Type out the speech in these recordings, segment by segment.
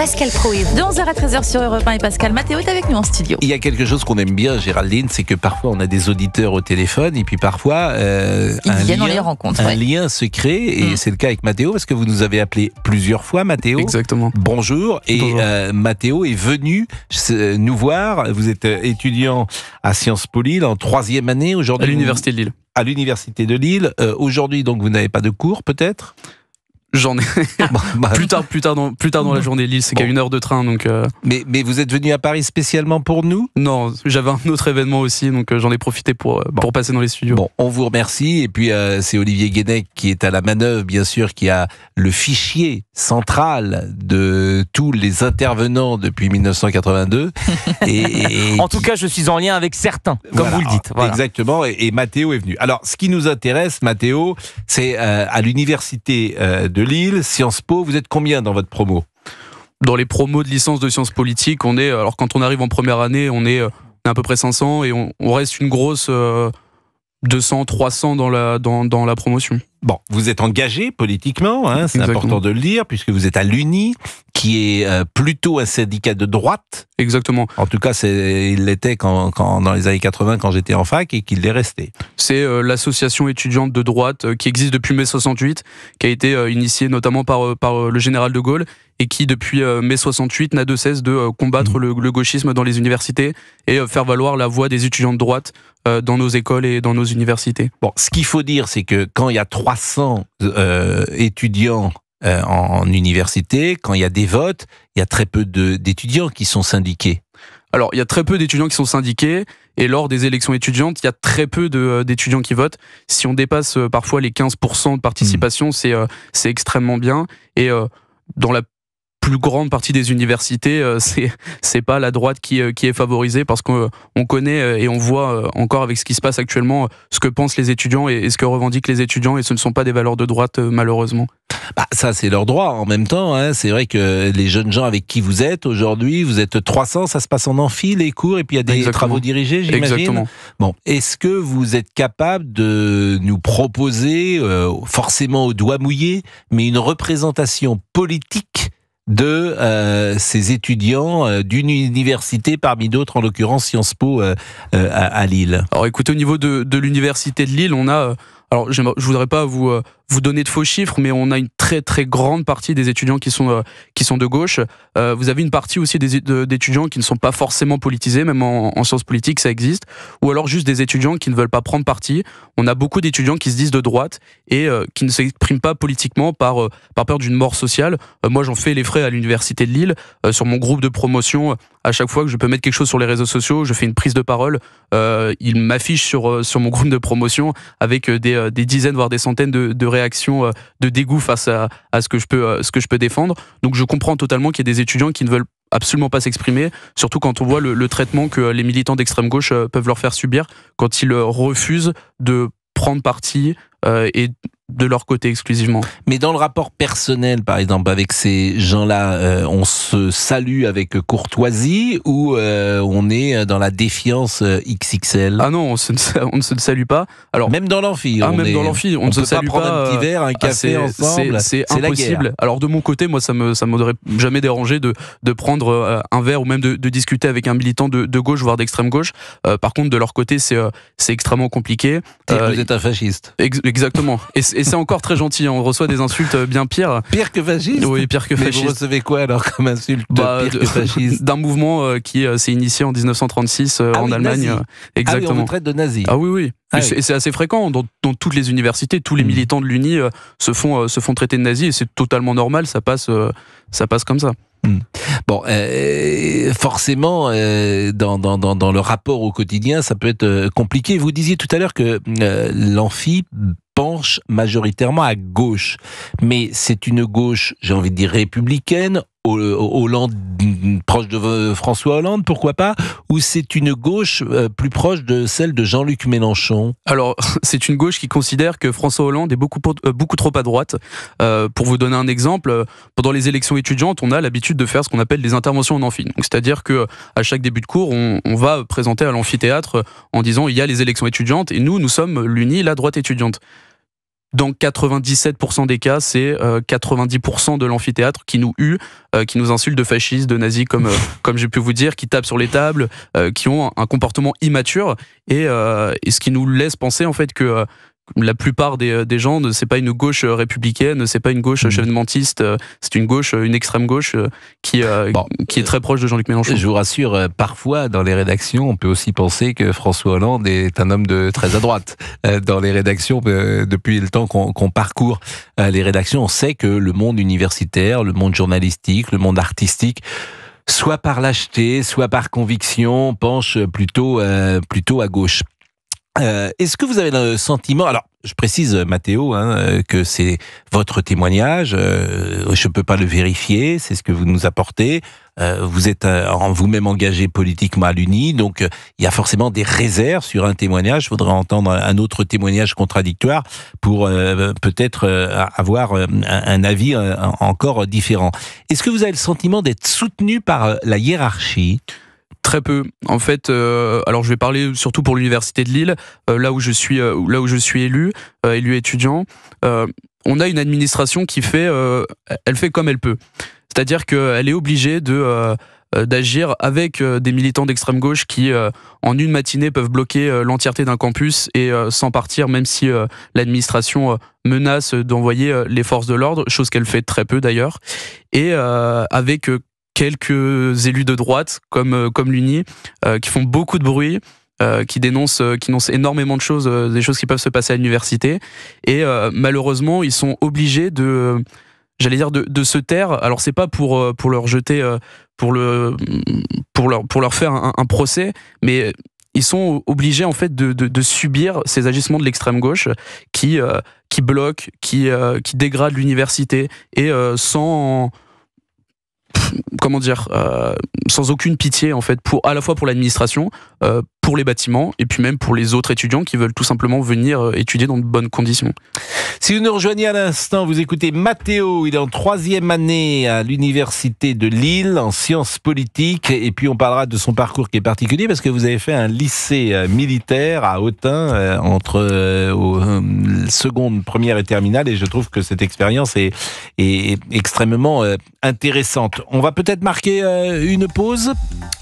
Pascal Pro et vous. De 11h à 13h sur Europe 1 et Pascal Mathéo est avec nous en studio. Il y a quelque chose qu'on aime bien, Géraldine, c'est que parfois on a des auditeurs au téléphone et puis parfois on les rencontre. Un lien se crée et c'est le cas avec Mathéo parce que vous nous avez appelé plusieurs fois, Mathéo. Exactement. Bonjour. Et Mathéo est venu nous voir. Vous êtes étudiant à Sciences Po Lille en 3e année aujourd'hui. À l'université de Lille. À l'université de Lille. Aujourd'hui, donc, vous n'avez pas de cours, peut-être ? J'en ai plus tard dans la journée. Lille, c'est qu'à 1 heure de train, donc. Mais vous êtes venu à Paris spécialement pour nous ? Non, j'avais un autre événement aussi, donc j'en ai profité pour passer dans les studios. Bon, on vous remercie. Et puis c'est Olivier Guénec qui est à la manœuvre, bien sûr, qui a le fichier central de tous les intervenants depuis 1982. En tout cas, je suis en lien avec certains, comme vous le dites. Voilà. Exactement. Et Mathéo est venu. Alors, ce qui nous intéresse, Mathéo, c'est à l'université de Lille, Sciences Po. Vous êtes combien dans votre promo ? Dans les promos de licence de sciences politiques, alors quand on arrive en première année, on est à peu près 500 et on reste une grosse 200, 300 dans la promotion. Bon, vous êtes engagé politiquement, c'est Exactement. important de le dire, puisque vous êtes à l'UNI, qui est plutôt un syndicat de droite. Exactement. En tout cas, il l'était quand dans les années 80, quand j'étais en fac, et qu'il l'est resté. C'est l'association étudiante de droite qui existe depuis mai 68, qui a été initiée notamment par le général de Gaulle, et qui, depuis mai 68, n'a de cesse de combattre le gauchisme dans les universités et faire valoir la voix des étudiants de droite dans nos écoles et dans nos universités. Bon, ce qu'il faut dire, c'est que quand il y a 300 étudiants en université, quand il y a des votes, il y a très peu d'étudiants qui sont syndiqués. Alors, il y a très peu d'étudiants qui sont syndiqués, et lors des élections étudiantes, il y a très peu d'étudiants qui votent. Si on dépasse parfois les 15% de participation, c'est extrêmement bien. Et dans la plus grande partie des universités, c'est pas la droite qui est favorisée, parce qu'on connaît et on voit encore avec ce qui se passe actuellement ce que pensent les étudiants et ce que revendiquent les étudiants, et ce ne sont pas des valeurs de droite malheureusement. Ça, c'est leur droit. En même temps, c'est vrai que les jeunes gens avec qui vous êtes aujourd'hui, vous êtes 300, ça se passe en amphi, les cours, et puis il y a des Exactement. Travaux dirigés, j'imagine. Exactement. Bon, est-ce que vous êtes capable de nous proposer, forcément au doigt mouillé, mais une représentation politique de ces étudiants d'une université parmi d'autres, en l'occurrence Sciences Po à Lille? Alors écoutez, au niveau de l'université de Lille, on a... Alors, je voudrais pas vous donner de faux chiffres, mais on a une très très grande partie des étudiants qui sont de gauche. Vous avez une partie aussi d'étudiants qui ne sont pas forcément politisés, même en sciences politiques, ça existe. Ou alors juste des étudiants qui ne veulent pas prendre parti. On a beaucoup d'étudiants qui se disent de droite et qui ne s'expriment pas politiquement par peur d'une mort sociale. Moi, j'en fais les frais à l'université de Lille. Sur mon groupe de promotion, à chaque fois que je peux mettre quelque chose sur les réseaux sociaux, je fais une prise de parole. Il m'affiche sur mon groupe de promotion avec des dizaines, voire des centaines de réactions de dégoût face à ce que je peux défendre. Donc je comprends totalement qu'il y ait des étudiants qui ne veulent absolument pas s'exprimer, surtout quand on voit le traitement que les militants d'extrême gauche peuvent leur faire subir quand ils refusent de prendre parti et de leur côté exclusivement. Mais dans le rapport personnel, par exemple, avec ces gens-là, on se salue avec courtoisie ou on est dans la défiance XXL? Ah non, on ne se salue pas. Alors, même dans l'amphi, dans l'amphi, on ne se salue pas. On peut pas prendre un petit verre, un café ensemble. C'est impossible. Alors de mon côté, moi, ça m'aurait jamais dérangé de prendre un verre ou même de discuter avec un militant de gauche, voire d'extrême gauche. Par contre, de leur côté, c'est extrêmement compliqué. Vous êtes un fasciste. Exactement. Et c'est encore très gentil. On reçoit des insultes bien pires. Pire que fasciste? Oui, pire que fasciste. Mais vous recevez quoi alors comme insulte pire que fasciste? D'un mouvement qui s'est initié en 1936 en Allemagne. Nazi. Exactement. Ah oui, on vous traite de nazi. Ah oui. Et c'est assez fréquent dans toutes les universités. Tous les militants de l'Uni se font traiter de nazis, et c'est totalement normal. Ça passe comme ça. Bon, forcément, dans le rapport au quotidien, ça peut être compliqué. Vous disiez tout à l'heure que l'amphi penche majoritairement à gauche, mais c'est une gauche, j'ai envie de dire républicaine, Hollande, proche de François Hollande, pourquoi pas, ou c'est une gauche plus proche de celle de Jean-Luc Mélenchon? Alors, c'est une gauche qui considère que François Hollande est beaucoup trop à droite. Pour vous donner un exemple, pendant les élections étudiantes, on a l'habitude de faire ce qu'on appelle des interventions en amphi. Donc, c'est-à-dire que à chaque début de cours, on va présenter à l'amphithéâtre en disant il y a les élections étudiantes et nous sommes l'Uni, la droite étudiante. dans 97% des cas, c'est 90% de l'amphithéâtre qui nous hue, qui nous insulte de fascistes, de nazis, comme j'ai pu vous dire, qui tapent sur les tables, qui ont un comportement immature, et ce qui nous laisse penser en fait que la plupart des gens, c'est pas une gauche républicaine, c'est pas une gauche chevènementiste, c'est une gauche, une extrême gauche qui est très proche de Jean-Luc Mélenchon. Je vous rassure, parfois dans les rédactions, on peut aussi penser que François Hollande est un homme de très à droite. Dans les rédactions, depuis le temps qu'on parcourt les rédactions, on sait que le monde universitaire, le monde journalistique, le monde artistique, soit par lâcheté, soit par conviction, penche plutôt à gauche. Est-ce que vous avez le sentiment, alors je précise Mathéo, que c'est votre témoignage, je peux pas le vérifier, c'est ce que vous nous apportez, vous êtes en vous-même engagé politiquement à l'UNI, donc il y a forcément des réserves sur un témoignage, je voudrais entendre un autre témoignage contradictoire pour peut-être avoir un avis encore différent. Est-ce que vous avez le sentiment d'être soutenu par la hiérarchie ? Très peu. En fait, alors je vais parler surtout pour l'université de Lille, là où je suis élu étudiant. On a une administration qui elle fait comme elle peut. C'est-à-dire qu'elle est obligée d'agir avec des militants d'extrême gauche qui, en une matinée, peuvent bloquer l'entièreté d'un campus et sans partir, même si l'administration menace d'envoyer les forces de l'ordre, chose qu'elle fait très peu d'ailleurs, et avec quelques élus de droite comme l'UNI qui font beaucoup de bruit, qui dénoncent énormément de choses, des choses qui peuvent se passer à l'université, et malheureusement ils sont obligés de se taire. Alors c'est pas pour leur jeter pour leur faire un procès, mais ils sont obligés en fait de subir ces agissements de l'extrême gauche qui bloquent, qui dégradent l'université, et sans aucune pitié en fait, à la fois pour l'administration, pour les bâtiments, et puis même pour les autres étudiants qui veulent tout simplement venir étudier dans de bonnes conditions. Si vous nous rejoignez à l'instant, vous écoutez Mathéo, il est en 3e année à l'université de Lille en sciences politiques, et puis on parlera de son parcours qui est particulier parce que vous avez fait un lycée militaire à Autun entre seconde, première et terminale, et je trouve que cette expérience est extrêmement intéressante. On va peut-être marquer une pause.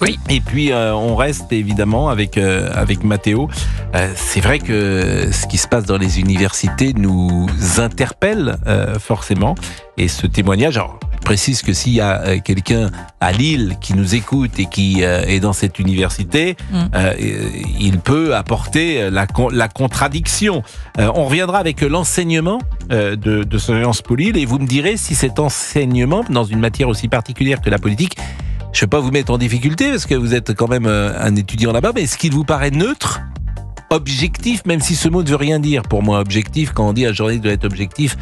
Oui. Et puis on reste évidemment avec Mathéo. C'est vrai que ce qui se passe dans les universités nous interpelle forcément. Et ce témoignage, alors, je précise que s'il y a quelqu'un à Lille qui nous écoute et qui est dans cette université, il peut apporter la contradiction. On reviendra avec l'enseignement de Sciences Po Lille, et vous me direz si cet enseignement, dans une matière aussi particulière que la politique, je ne vais pas vous mettre en difficulté parce que vous êtes quand même un étudiant là-bas, mais est-ce qu'il vous paraît neutre, objectif, même si ce mot ne veut rien dire pour moi. Objectif, quand on dit un journaliste doit être objectif,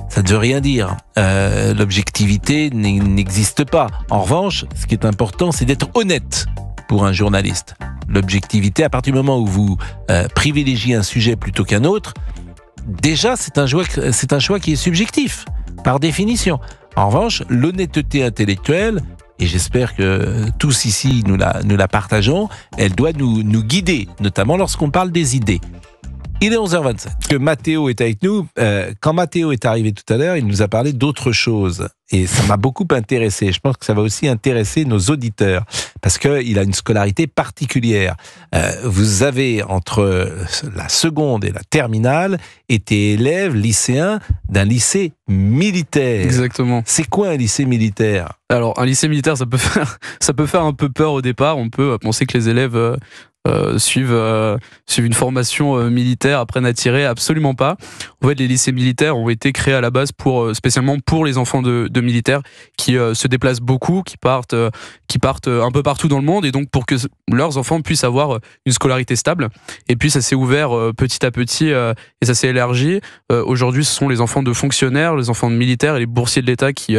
ça ne veut rien dire. L'objectivité n'existe pas. En revanche, ce qui est important, c'est d'être honnête pour un journaliste. L'objectivité, à partir du moment où vous privilégiez un sujet plutôt qu'un autre, déjà c'est un choix qui est subjectif, par définition. En revanche, l'honnêteté intellectuelle, et j'espère que tous ici nous la partageons, elle doit nous guider, notamment lorsqu'on parle des idées. Il est 11h27, que Mathéo est avec nous. Quand Mathéo est arrivé tout à l'heure, il nous a parlé d'autre chose. Et ça m'a beaucoup intéressé. Je pense que ça va aussi intéresser nos auditeurs, parce qu'il a une scolarité particulière. Vous avez, entre la seconde et la terminale, été élève, lycéen d'un lycée militaire. Exactement. C'est quoi un lycée militaire ? Alors, un lycée militaire, ça peut faire un peu peur au départ. On peut penser que les élèves suivent une formation militaire, apprennent à tirer. Absolument pas. En fait, les lycées militaires ont été créés à la base spécialement pour les enfants de militaires qui se déplacent beaucoup, qui partent un peu partout dans le monde, et donc pour que leurs enfants puissent avoir une scolarité stable. Et puis ça s'est ouvert petit à petit et ça s'est élargi. Aujourd'hui, ce sont les enfants de fonctionnaires, les enfants de militaires et les boursiers de l'État qui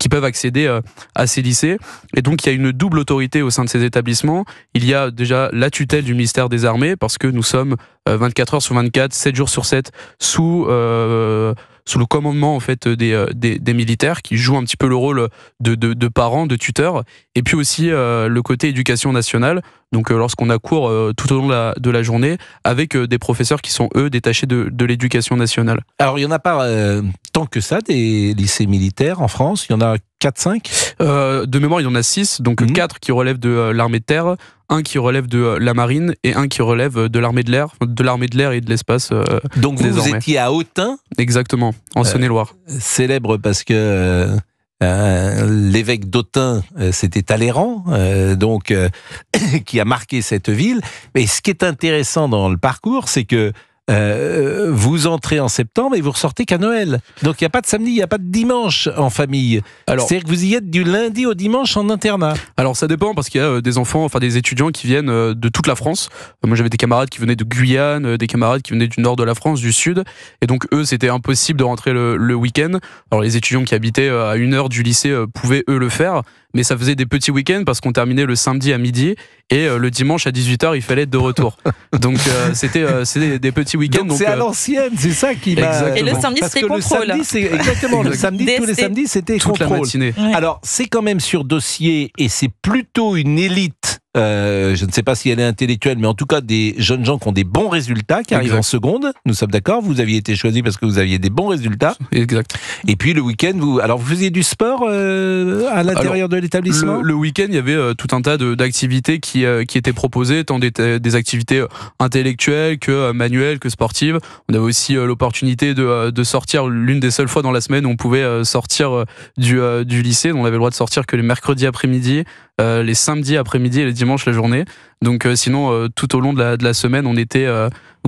peuvent accéder à ces lycées. Et donc il y a une double autorité au sein de ces établissements. Il y a déjà la tutelle du ministère des Armées, parce que nous sommes 24 heures sur 24, 7 jours sur 7, sous le commandement en fait des militaires qui jouent un petit peu le rôle de parents, de tuteurs, et puis aussi le côté éducation nationale. Donc lorsqu'on a cours tout au long de la journée avec des professeurs qui sont eux détachés de l'éducation nationale. Alors il n'y en a pas tant que ça des lycées militaires en France, il y en a 4-5 De mémoire il y en a 6, donc 4 qui relèvent de l'armée de terre, un qui relève de la marine et un qui relève de l'armée de l'air et de l'espace. Donc vous étiez à Autun. Exactement, en Saône-et-Loire. Célèbre parce que l'évêque d'Autun, c'était Talleyrand, donc qui a marqué cette ville. Mais ce qui est intéressant dans le parcours, c'est que vous entrez en septembre et vous ressortez qu'à Noël. Donc il n'y a pas de samedi, il n'y a pas de dimanche en famille. C'est-à-dire que vous y êtes du lundi au dimanche en internat. Alors ça dépend parce qu'il y a des enfants, enfin des étudiants qui viennent de toute la France. Moi j'avais des camarades qui venaient de Guyane, des camarades qui venaient du nord de la France, du sud. Et donc eux c'était impossible de rentrer le week-end. Alors les étudiants qui habitaient à 1 heure du lycée pouvaient eux le faire. Mais ça faisait des petits week-ends parce qu'on terminait le samedi à midi et le dimanche à 18h il fallait être de retour. Donc c'était des petits week-ends. Donc c'est à l'ancienne, c'est ça qui m'a... Exactement. Et le samedi c'était contrôle. Exactement, le samedi, tous les samedis c'était toute contrôle. La matinée. Ouais. Alors c'est quand même sur dossier et c'est plutôt une élite. Je ne sais pas si elle est intellectuelle, mais en tout cas des jeunes gens qui ont des bons résultats, qui arrivent en seconde. Nous sommes d'accord, vous aviez été choisi parce que vous aviez des bons résultats. Exact. Et puis le week-end, vous faisiez du sport à l'intérieur de l'établissement. Le week-end, il y avait tout un tas d'activités qui étaient proposées, tant des activités intellectuelles que manuelles, que sportives. On avait aussi l'opportunité de sortir l'une des seules fois dans la semaine où on pouvait sortir du lycée. On avait le droit de sortir que les mercredis après-midi, les samedis après-midi et les dimanches la journée. Donc sinon tout au long de la semaine on était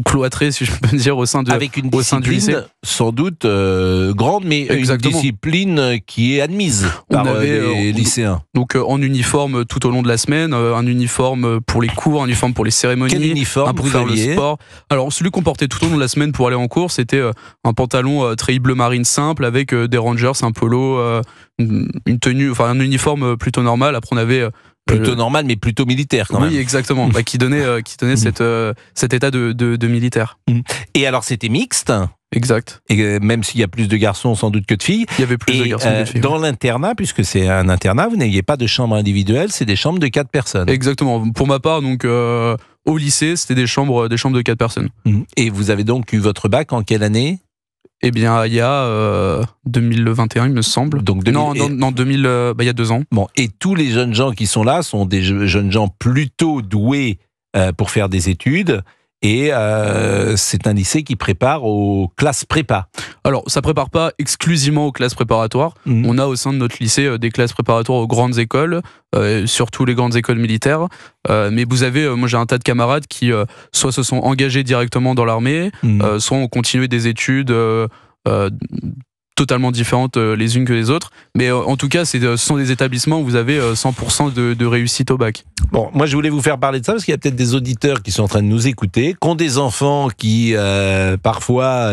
cloîtrés, si je peux dire, au sein avec une du lycée. Sans doute grande, mais Exactement. Une discipline qui est admise par les lycéens. Donc en uniforme tout au long de la semaine, un uniforme pour les cours, un uniforme pour les cérémonies. Quel uniforme un pour faire le sport. Alors celui qu'on portait tout au long de la semaine pour aller en cours, c'était un pantalon treillis bleu marine simple avec des Rangers, un polo, une tenue, enfin un uniforme plutôt normal. Après on avait plutôt normal, mais plutôt militaire quand même. Oui, exactement. Qui donnait cet état de militaire. Et alors, c'était mixte. Exact. Et même s'il y a plus de garçons sans doute que de filles. Il y avait plus de garçons que de filles. Dans l'internat, puisque c'est un internat, vous n'aviez pas de chambre individuelle, c'est des chambres de 4 personnes. Exactement. Pour ma part, donc au lycée, c'était des chambres de 4 personnes. Et vous avez donc eu votre bac en quelle année ? Eh bien, il y a 2021, il me semble. Donc 2000, il y a 2 ans. Bon, et tous les jeunes gens qui sont là sont des jeunes gens plutôt doués pour faire des études. Et c'est un lycée qui prépare aux classes prépa. Alors, ça prépare pas exclusivement aux classes préparatoires. On a au sein de notre lycée des classes préparatoires aux grandes écoles, surtout les grandes écoles militaires. Mais vous avez, moi j'ai un tas de camarades qui soit se sont engagés directement dans l'armée, soit ont continué des études totalement différentes les unes que les autres. Mais en tout cas, ce sont des établissements où vous avez 100% de réussite au bac. Bon, moi je voulais vous faire parler de ça parce qu'il y a peut-être des auditeurs qui sont en train de nous écouter, qui ont des enfants qui parfois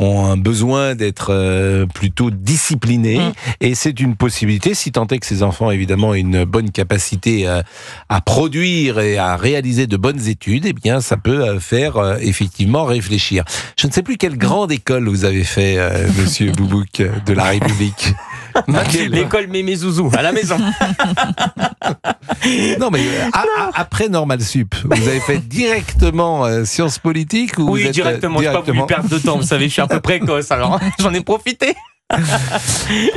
ont un besoin d'être plutôt disciplinés. Et c'est une possibilité, si tant est que ces enfants évidemment ont une bonne capacité à produire et à réaliser de bonnes études, eh bien ça peut faire effectivement réfléchir. Je ne sais plus quelle grande école vous avez fait, monsieur Boubouk, de la République. L'école Mémé Zouzou, à la maison. Non, mais après Normal Sup, vous avez fait directement sciences politiques ou oui, vous êtes directement. Je n'ai pas voulu perdre de temps, vous savez, je suis un peu précoce, alors j'en ai profité.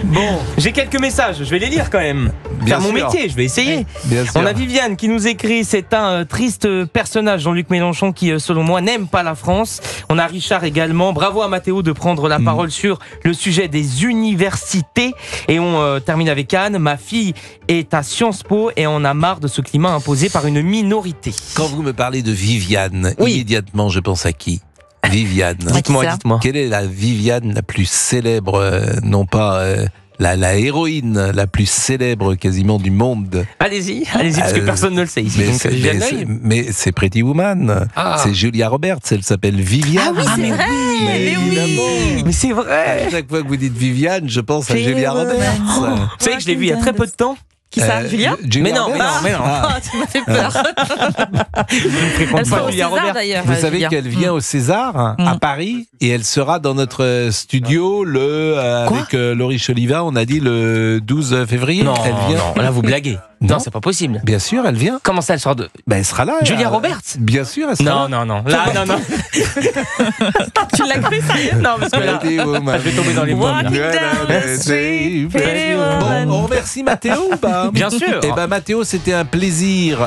Bon, j'ai quelques messages, je vais les lire quand même. Bien Faire mon sûr. métier, je vais essayer. Bien sûr. On a Viviane qui nous écrit, c'est un triste personnage, Jean-Luc Mélenchon, qui selon moi n'aime pas la France. On a Richard également, bravo à Mathéo de prendre la parole sur le sujet des universités. Et on termine avec Anne, ma fille est à Sciences Po et on a marre de ce climat imposé par une minorité. Quand vous me parlez de Viviane, Oui. immédiatement je pense à qui ? Viviane. Dites-moi. Quelle est la Viviane la plus célèbre, non pas la héroïne la plus célèbre quasiment du monde? Allez-y, parce que personne ne le sait ici. Mais c'est Pretty Woman. C'est Julia Roberts, elle s'appelle Viviane. Ah oui, c'est vrai. Mais oui. Mais c'est vrai. À chaque fois que vous dites Viviane, je pense à Julia Roberts. Vous savez que je l'ai vue il y a très peu de temps. Qui ça, Julia? Julia Mais non, Roberts. mais non. Ah, tu m'as fait peur. Elle sera au Julia César Roberts. d'ailleurs. Vous savez Julia. qu'elle vient au César à Paris et elle sera dans notre studio avec Laurie Choliva, on a dit le 12 février. Non, elle vient. non, là vous blaguez. Non. Non, c'est pas possible. Bien sûr, elle vient. Comment ça, elle sort de. Ben, elle sera là. Julia Roberts? Bien sûr, elle sera Non, là. non, non. Là, non, non. Tu l'as cru sérieux? Non, parce que là, Pretty woman. je vais tomber dans les pommes. là. Walking down the street, pretty Bon, woman. on remercie Mathéo ou pas? Bien sûr. Eh ben Mathéo, c'était un plaisir